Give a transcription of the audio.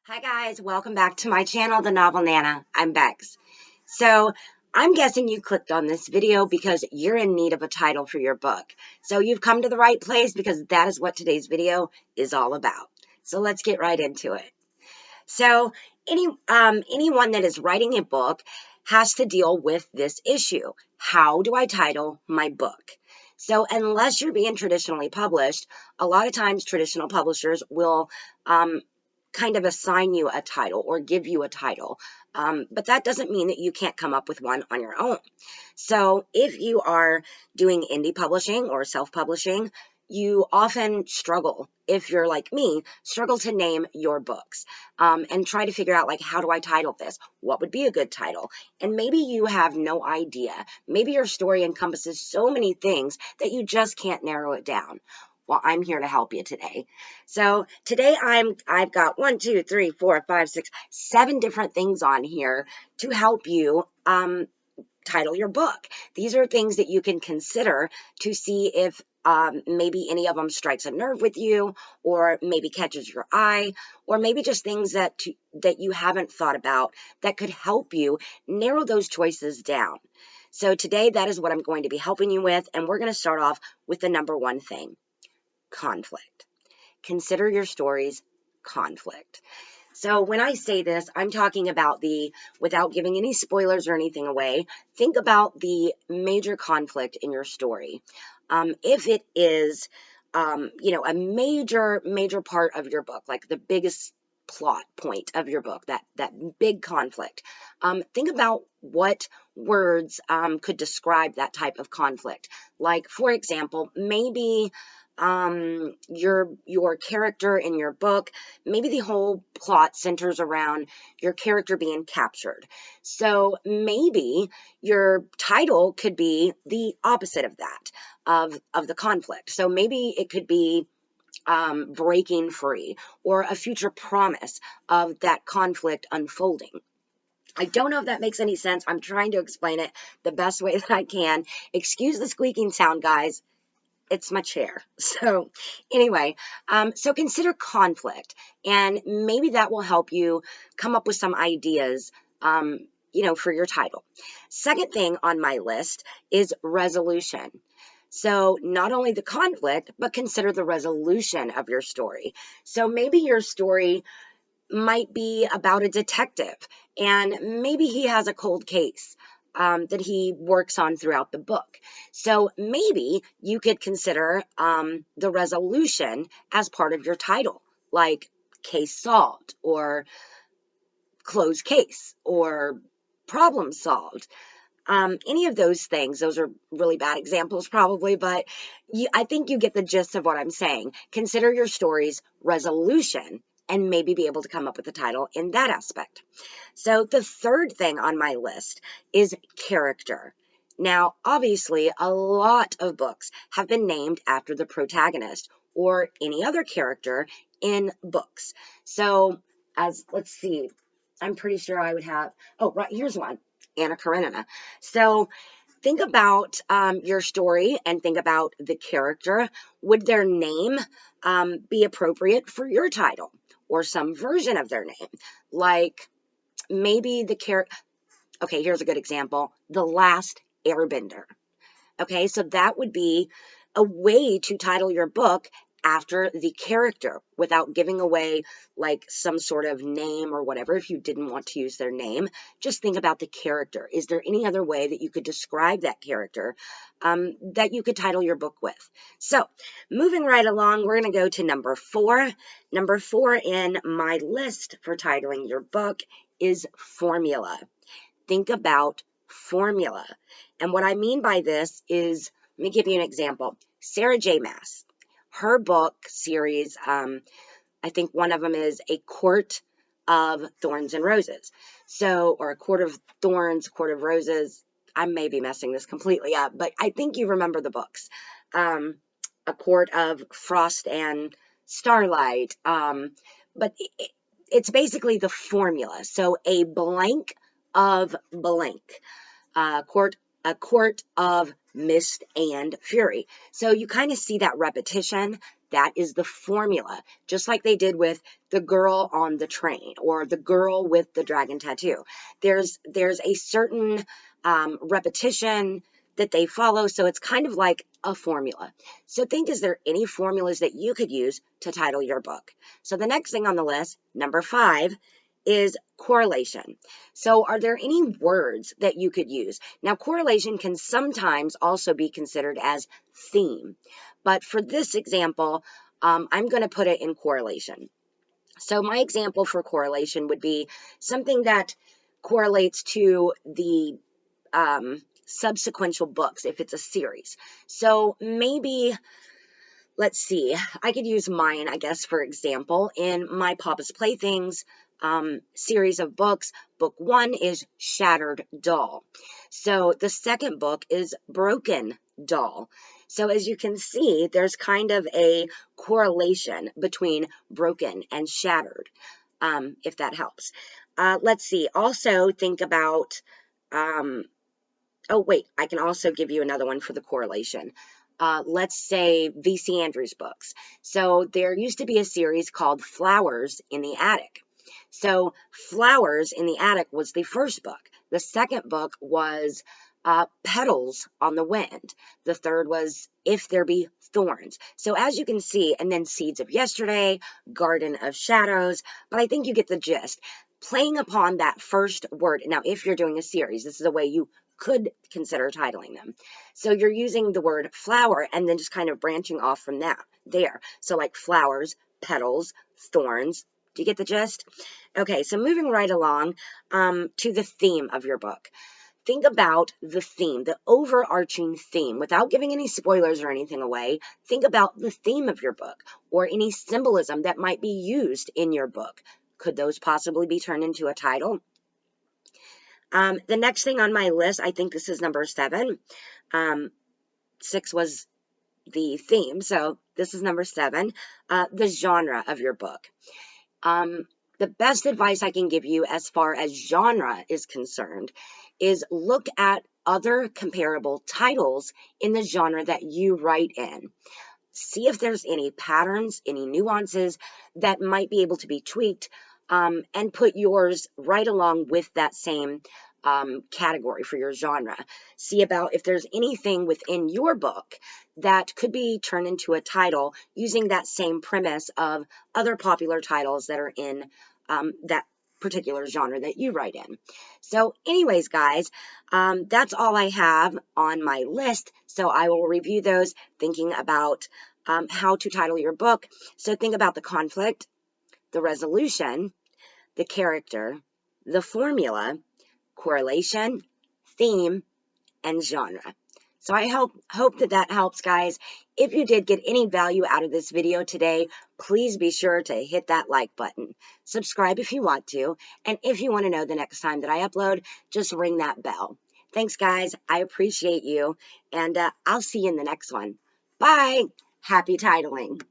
Hi guys, welcome back to my channel, The Novel Nana. I'm Bex. So I'm guessing you clicked on this video because you're in need of a title for your book. So you've come to the right place because that is what today's video is all about. So let's get right into it. So anyone that is writing a book has to deal with this issue. How do I title my book? So unless you're being traditionally published, a lot of times traditional publishers will kind of assign you a title or give you a title. But that doesn't mean that you can't come up with one on your own. So if you are doing indie publishing or self-publishing, you often struggle, if you're like me, struggle to name your books and try to figure out, like, how do I title this? What would be a good title? And maybe you have no idea. Maybe your story encompasses so many things that you just can't narrow it down. Well, I'm here to help you today. So today I've got 1, 2, 3, 4, 5, 6, 7 different things on here to help you title your book. These are things that you can consider to see if maybe any of them strikes a nerve with you, or maybe catches your eye, or maybe just things that you haven't thought about that could help you narrow those choices down. So today that is what I'm going to be helping you with, and we're going to start off with the number one thing: conflict. Consider your story's conflict. So when I say this, I'm talking about without giving any spoilers or anything away, think about the major conflict in your story. If it is, a major part of your book, like the biggest plot point of your book, that big conflict, think about what words could describe that type of conflict. Like, for example, maybe your character in your book, maybe the whole plot centers around your character being captured. So maybe your title could be the opposite of that, of the conflict. So maybe it could be breaking free, or a future promise of that conflict unfolding. I don't know if that makes any sense. I'm trying to explain it the best way that I can. Excuse the squeaking sound, guys. It's my chair. So anyway, so consider conflict, and maybe that will help you come up with some ideas, for your title. Second thing on my list is resolution. So not only the conflict, but consider the resolution of your story. So maybe your story might be about a detective, and maybe he has a cold case that he works on throughout the book. So maybe you could consider the resolution as part of your title, like case solved, or closed case, or problem solved. Any of those things. Those are really bad examples probably, but I think you get the gist of what I'm saying. Consider your story's resolution and maybe be able to come up with a title in that aspect. So the third thing on my list is character. Now, obviously, a lot of books have been named after the protagonist or any other character in books. So let's see, I'm pretty sure I would have, oh, right, here's one. Anna Karenina. So think about your story and think about the character. Would their name be appropriate for your title, or some version of their name? Like maybe the character, okay, here's a good example: The Last Airbender. Okay, so that would be a way to title your book after the character without giving away like some sort of name or whatever. If you didn't want to use their name, just think about the character. Is there any other way that you could describe that character that you could title your book with? So moving right along, we're going to go to number 4. Number 4 in my list for titling your book is formula. Think about formula. And what I mean by this is, let me give you an example. Sarah J. Maas, her book series, I think one of them is A Court of Thorns and Roses. So, or A Court of Thorns, Court of Roses. I may be messing this completely up, but I think you remember the books. A Court of Frost and Starlight. But it's basically the formula. So a blank of blank. A court of mist and fury. So you kind of see that repetition That is the formula, just like they did with the girl on the train or the girl with the dragon tattoo. There's a certain repetition that they follow, so it's kind of like a formula. So think, is there any formulas that you could use to title your book? So the next thing on the list, number 5, is correlation. So are there any words that you could use? Now, correlation can sometimes also be considered as theme, but for this example, I'm going to put it in correlation. So my example for correlation would be something that correlates to the subsequential books if it's a series. So maybe, let's see, I could use mine, I guess, for example. In my Papa's Playthings series of books, book 1 is Shattered Doll. So the second book is Broken Doll. So as you can see, there's kind of a correlation between broken and shattered, if that helps. Let's see, also think about, oh wait, I can also give you another one for the correlation. Let's say V.C. Andrews books. So there used to be a series called Flowers in the Attic. So Flowers in the Attic was the first book. The second book was Petals on the Wind. The third was If There Be Thorns. So as you can see, and then Seeds of Yesterday, Garden of Shadows, but I think you get the gist. Playing upon that first word. Now, if you're doing a series, this is a way you could consider titling them. So you're using the word flower and then just kind of branching off from that there. So like flowers, petals, thorns. Do you get the gist? Okay, so moving right along to the theme of your book. Think about the theme, the overarching theme, without giving any spoilers or anything away. Think about the theme of your book or any symbolism that might be used in your book. Could those possibly be turned into a title? The next thing on my list, I think this is number 7. 6 was the theme, so this is number 7, the genre of your book. The best advice I can give you as far as genre is concerned is look at other comparable titles in the genre that you write in. See if there's any patterns, any nuances that might be able to be tweaked, and put yours right along with that same category for your genre. See about if there's anything within your book that could be turned into a title using that same premise of other popular titles that are in that particular genre that you write in. So anyways, guys, that's all I have on my list. So I will review those thinking about how to title your book. So think about the conflict, the resolution, the character, the formula, correlation, theme, and genre. So I hope that helps, guys. If you did get any value out of this video today, please be sure to hit that like button. Subscribe if you want to, and if you want to know the next time that I upload, just ring that bell. Thanks, guys. I appreciate you, and I'll see you in the next one. Bye. Happy titling.